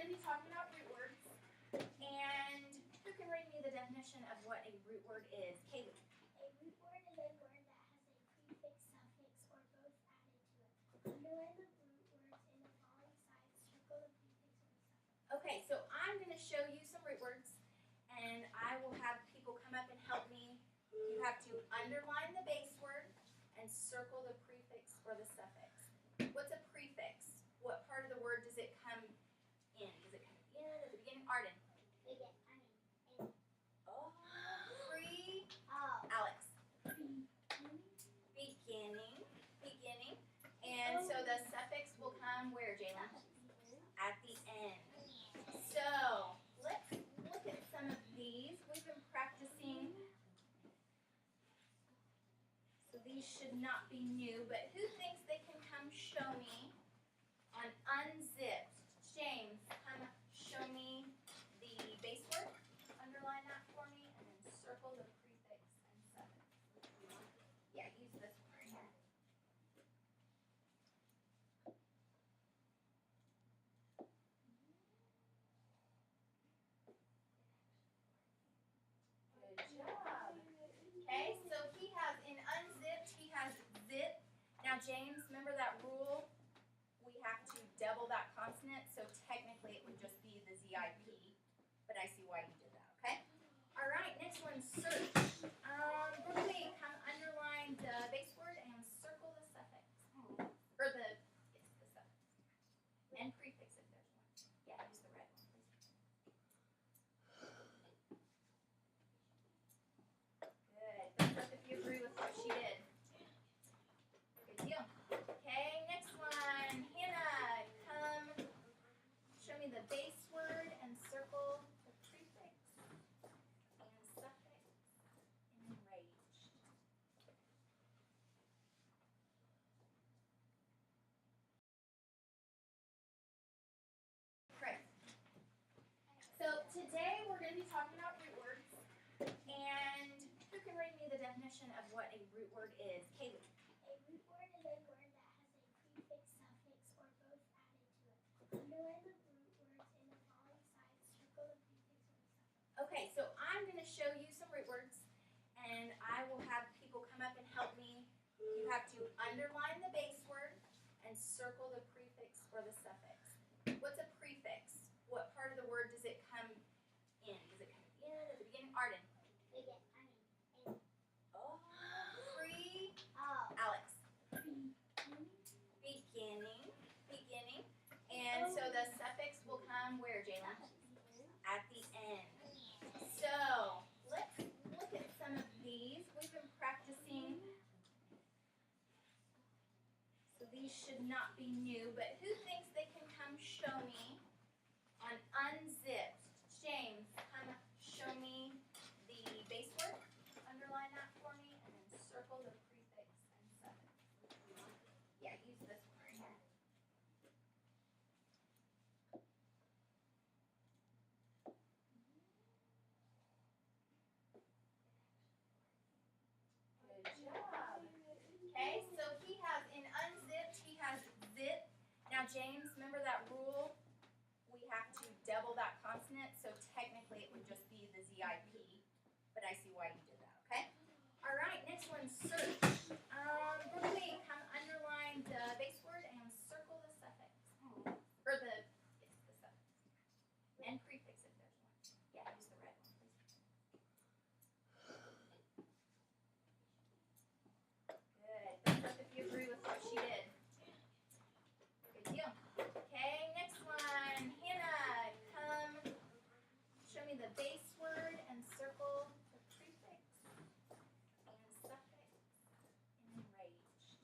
going to be talking about root words. And who can read me the definition of what a root word is? Kaylee. A root word is a word that has a prefix, suffix, or both added to it. Underline the root words in the following sides. Circle the prefix or the suffix. Okay, so I'm going to show you some root words, and I will have people come up and help me. You have to underline the base word and circle the prefix or the suffix. What's a prefix? What part of the word does it come in? Does it come in at the beginning? Arden. Oh, free. Oh. Alex. Beginning. And so the suffix will come where, Jalen? At the end. So let's look at some of these. We've been practicing. So these should not be new, but who thinks they can come show me on unzipped? James, come show me the base word. Underline that for me, and then circle the prefix and suffix. Yeah, use this one right here. Good job. Okay, so he has in unzipped, he has zip. Now, James, remember that rule? We have to double that consonant, so technically it would just be the ZIP, but I see why you did that, okay? All right, next one, search. Brooklyn, come underline the base word and circle the suffix. Or the suffix. And prefix if there's one. Yeah, use the red one, please. Good. Thumbs up if you agree with what she did. Good deal. Okay, next one. Hannah, come show me the base word and circle the prefix and suffix. Enraged. Great. So today we're going to be talking about root words. And who can read me the definition of what a root word is? Kaylee. A root word is a word that has a prefix, suffix, or both added to it. Underline the root words in the following sides. Circle the prefix or the suffix. Okay, so I'm going to show you some root words, and I will have people come up and help me. You have to underline the base word and circle the prefix or the suffix. What's a prefix? What part of the word does it come in? Does it come in at the beginning? Arden. Oh, free. Oh. Alex. Beginning. And so the suffix will come where, Jalen? At the end. So let's look at some of these. We've been practicing. So these should not be new, but who thinks they can come show me on unzipped? James, come show me the base word. Underline that for me, and then circle the prefix and suffix. Yeah, use this one right here. Good job. Okay, so he has in unzipped, he has zip. Now, James, remember that rule? We have to double that consonant, so technically it would just be the ZIP, but I see why you did that, okay? All right, next one, search. Brooklyn, come underline the base word and circle the suffix. Or the suffix. And prefix if there's one. Yeah, use the red one, please. Good. Thumbs up if you agree with what she did. Good deal. Okay, next one. Hannah, come show me the base word and circle the prefix and suffix. Enraged.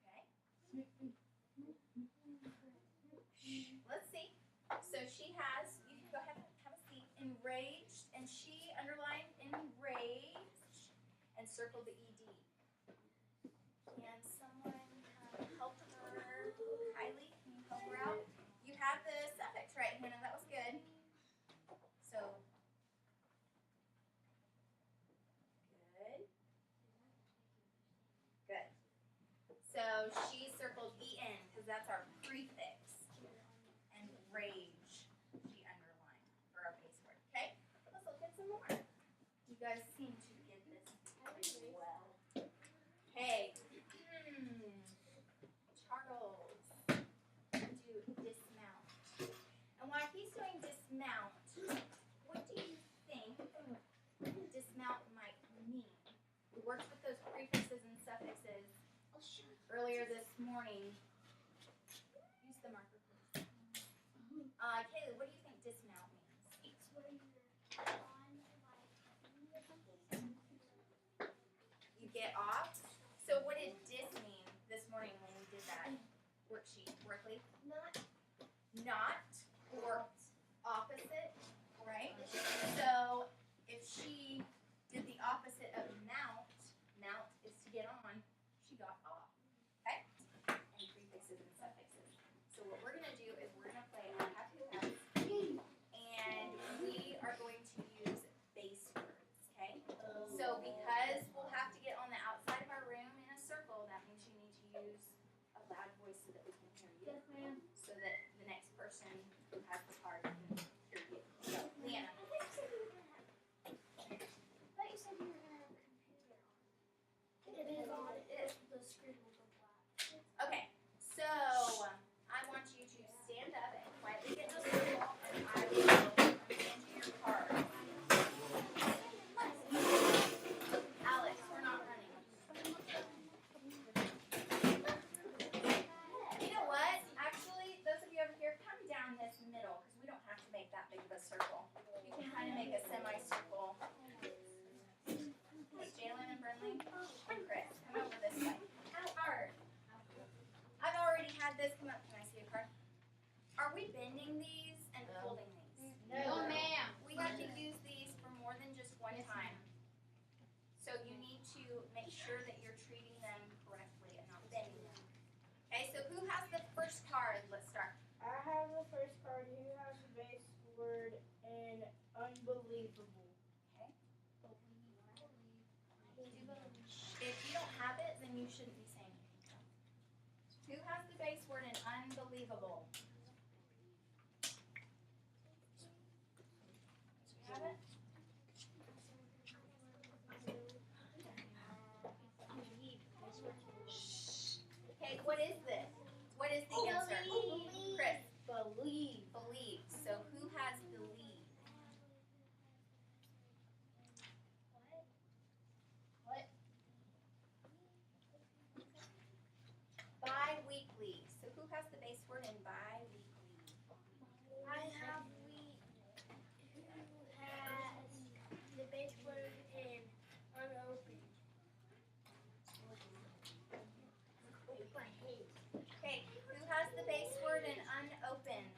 Okay. Let's see. So she has, you can go ahead and have a seat, enraged, and she underlined enraged and circled the ED. Can someone help her? Kylie, can you help her out? You have the suffix right, Hannah, that was good. because that's our prefix. And rage, she underlined for our base word. Okay, let's look at some more. You guys seem to get this pretty well. Okay, Charles, do dismount. And while he's doing dismount, what do you think dismount might mean? We worked with those prefixes and suffixes earlier this morning. Use the marker, please. Kaylee, what do you think dismount means? It's where you're on, like, You get off. So what did dis mean this morning when we did that worksheet? Workley? Not or opposite, right? So if she did the opposite of mount is to get on, she got off. Okay? And prefixes and suffixes. So what we're gonna do is we're gonna play I have, who has, and we are going to use base words, okay? So because we'll have to get on the outside of our room in a circle, that means you need to use a loud voice so that we can hear you. Yes, ma'am. So that the next person who has the card can hear you. So, Leanna. I thought you said you were gonna have a computer on. It is on. The screen will go black. Okay, so I want you to stand up and quietly get in a circle, and I will hand you your card. Alex, we're not running. You know what? Actually, those of you over here, come down this middle because we don't have to make that big of a circle. You can kind of make a semicircle. Hey, Jalen and Brinley and Chris, come over this way. Card. I've already had this come up. Can I see a card? Are we bending these and folding these? No, ma'am. We have to use these for more than just one time. So you need to make sure that you're treating them correctly and not bending them. Okay, so who has the first card? Let's start. I have the first card. Who has the base word in unbelievable? If you don't have it, then you shouldn't be saying anything. Who has the base word in unbelievable? You have it? Okay, what is this? What is the answer? Chris. Believe. Believe. So who has believe? What? Bi-weekly. So who has the base word in bi-weekly? I have who has the base word in unopened. Okay, who has the base word in unopened?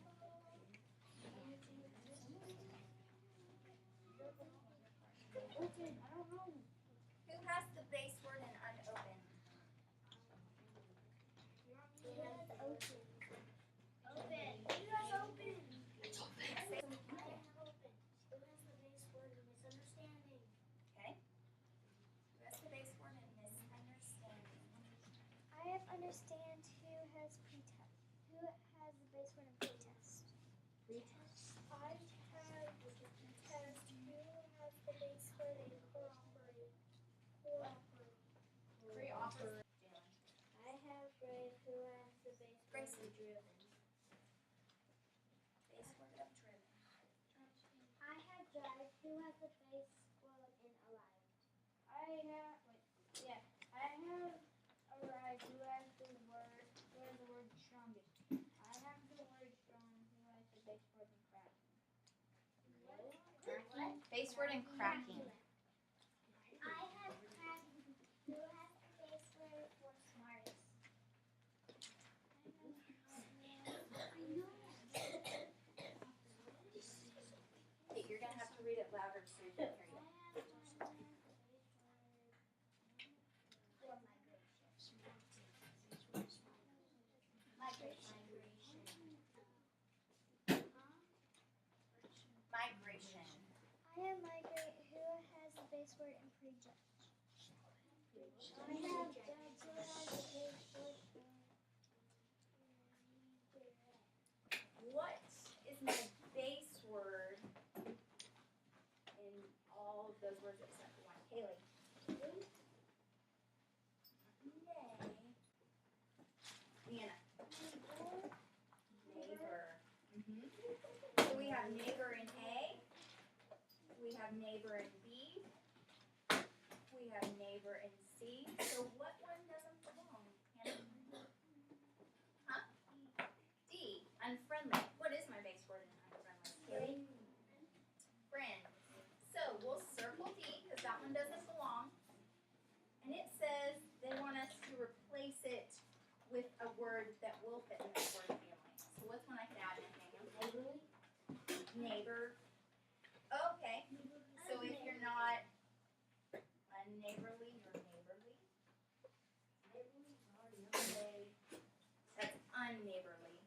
I don't know. Who has the base word in unopened? Who has open? Open. Who has open? Say- I have open. Who has the base word in misunderstanding? Okay. Who has the base word in misunderstanding? I have understand. Who has pretest? Who has the base word in pretest? Pretest. I have pretest. Who has the base word in cooperate? Pre-offer. Jalen. I have brave. Who has the base word Gracie. in driven? Base word of driven. I have drive. Who has the base word in alive? I have arrived. Who has the word strongest? I have the word strong. Who has the base word in cracking? What? Base word in cracking. I have cracking. Who has the base word for smartest? Hey, you're gonna have to read it louder so you can hear you. Migration. I have migrate. Who has the base word in prejudge? I have judge. Who has the base word in we have neighbor in A. We have neighbor in B. We have neighbor in C. So what one doesn't belong? Hannah? Huh? D. Unfriendly. What is my base word in unfriendly? Kaylee? Friend. So we'll circle D because that one doesn't belong. And it says they want us to replace it with a word that will fit in this word family. So what's one I can add, Nathaniel? Neighborly. Neighbor. Okay. So if you're not unneighborly, you're neighborly. That's unneighborly.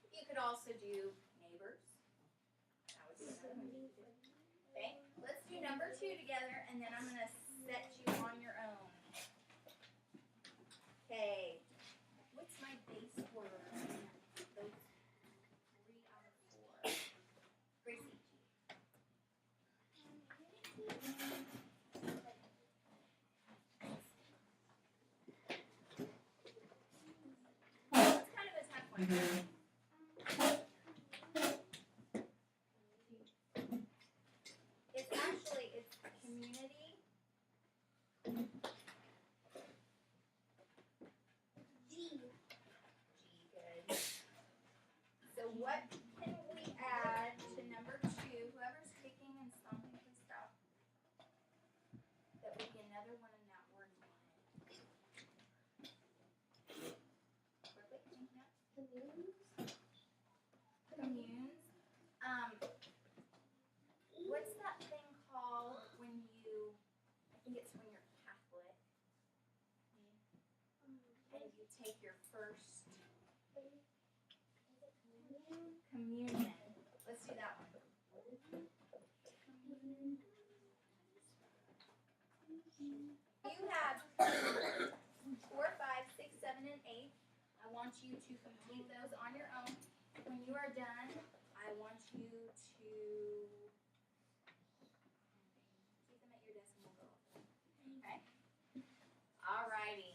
You could also do neighbors. That would be another one you could do. Okay, let's do number 2 together, and then I'm going to set you on your own. Okay, what's my base word? Those 3 out of 4. Gracie. It's kind of a tough one. It's community. G. Good. So what can we add to number 2? Whoever's kicking and stomping, please stop. That would be another one in that word line. Quickly, think now. Communes. Communes. What's that thing called when you, I think it's when you're Catholic, and you take your first communion. Let's do that one. You have 4, 5, 6, 7, and 8. I want you to complete those on your own. When you are done, I want you to keep them at your desk and we'll go over them. Okay? Alrighty.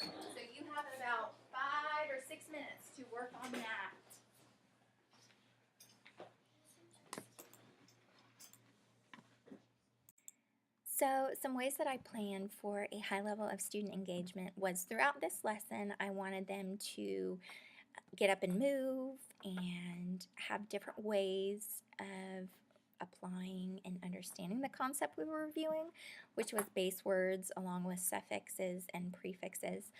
So you have about 5 or 6 minutes to work on that. So some ways that I planned for a high level of student engagement was throughout this lesson, I wanted them to get up and move and have different ways of applying and understanding the concept we were reviewing, which was base words along with suffixes and prefixes.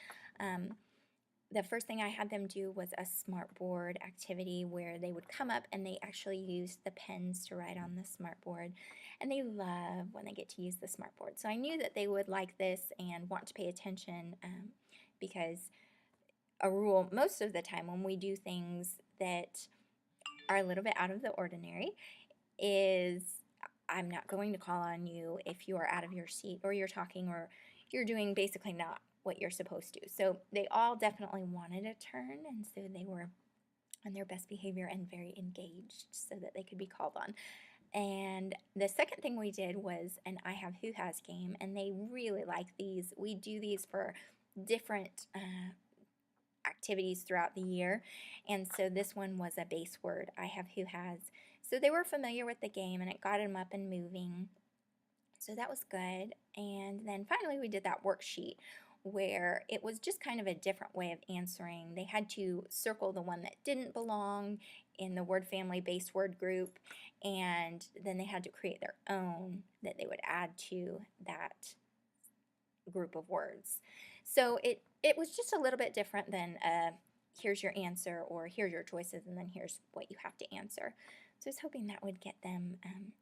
The first thing I had them do was a smartboard activity where they would come up and they actually used the pens to write on the smartboard. And they love when they get to use the smartboard. So I knew that they would like this and want to pay attention because a rule most of the time when we do things that are a little bit out of the ordinary is I'm not going to call on you if you are out of your seat or you're talking or you're doing basically not what you're supposed to. So they all definitely wanted a turn, and so they were on their best behavior and very engaged so that they could be called on. And the second thing we did was an I Have Who Has game, and they really like these. We do these for different activities throughout the year, and so this one was a base word, I Have Who Has. So they were familiar with the game, and it got them up and moving. So that was good. And then finally we did that worksheet where it was just kind of a different way of answering. They had to circle the one that didn't belong in the word family base word group, and then they had to create their own that they would add to that group of words. So it was just a little bit different than here's your answer or here's your choices and then here's what you have to answer. So I was hoping that would get them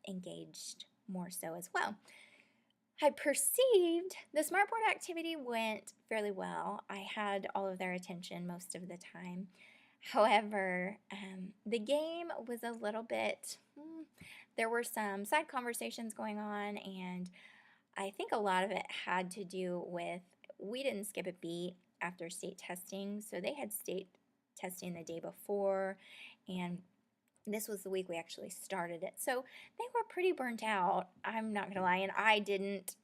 engaged more so as well. I perceived the smartboard activity went fairly well. I had all of their attention most of the time. However, the game was a little bit, there were some side conversations going on, and I think a lot of it had to do with we didn't skip a beat after state testing. So they had state testing the day before, and this was the week we actually started it. So they were pretty burnt out, I'm not going to lie, and I didn't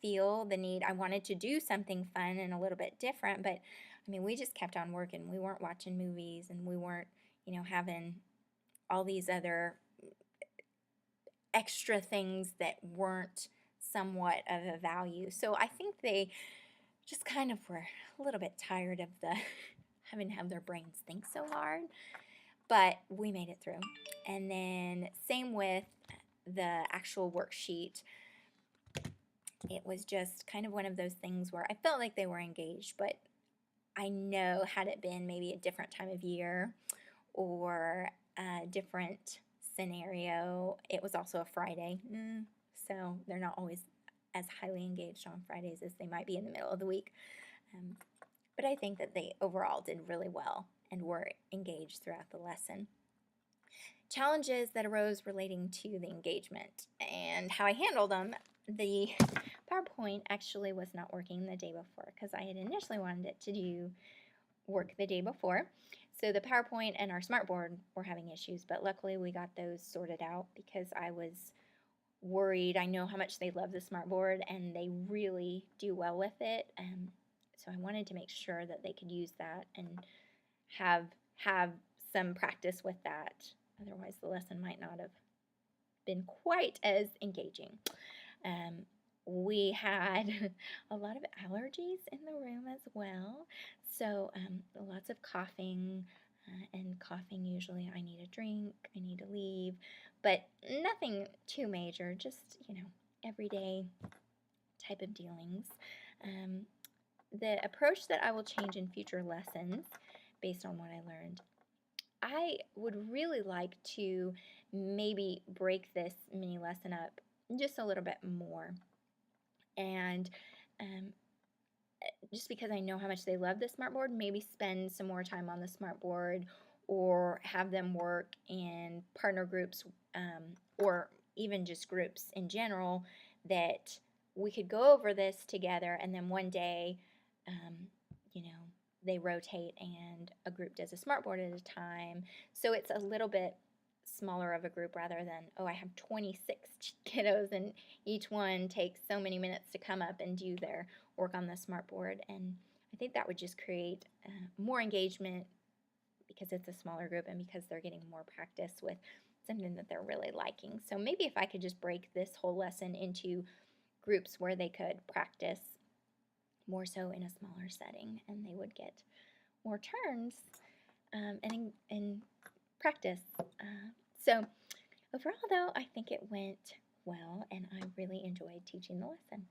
feel the need. I wanted to do something fun and a little bit different, but I mean, we just kept on working. We weren't watching movies, and we weren't, having all these other extra things that weren't somewhat of a value. So I think they just kind of were a little bit tired of the having to have their brains think so hard. But we made it through. And then same with the actual worksheet. It was just kind of one of those things where I felt like they were engaged, but I know had it been maybe a different time of year or a different scenario, it was also a Friday, so they're not always as highly engaged on Fridays as they might be in the middle of the week. But I think that they overall did really well and were engaged throughout the lesson. Challenges that arose relating to the engagement and how I handled them. The PowerPoint actually was not working the day before because I had initially wanted it to do work the day before. So the PowerPoint and our smartboard were having issues, but luckily we got those sorted out because I was worried. I know how much they love the smartboard and they really do well with it. So I wanted to make sure that they could use that and have some practice with that. Otherwise the lesson might not have been quite as engaging. We had a lot of allergies in the room as well. So lots of coughing, and coughing usually I need a drink, I need to leave, but nothing too major, just, everyday type of dealings. The approach that I will change in future lessons based on what I learned, I would really like to maybe break this mini lesson up just a little bit more. And just because I know how much they love the smartboard, maybe spend some more time on the smartboard or have them work in partner groups, or even just groups in general, that we could go over this together and then one day, they rotate and a group does a smartboard at a time. So it's a little bit smaller of a group rather than, I have 26 kiddos and each one takes so many minutes to come up and do their work on the smartboard. And I think that would just create more engagement because it's a smaller group and because they're getting more practice with something that they're really liking. So maybe if I could just break this whole lesson into groups where they could practice more so in a smaller setting and they would get more turns and practice. So overall though, I think it went well and I really enjoyed teaching the lesson.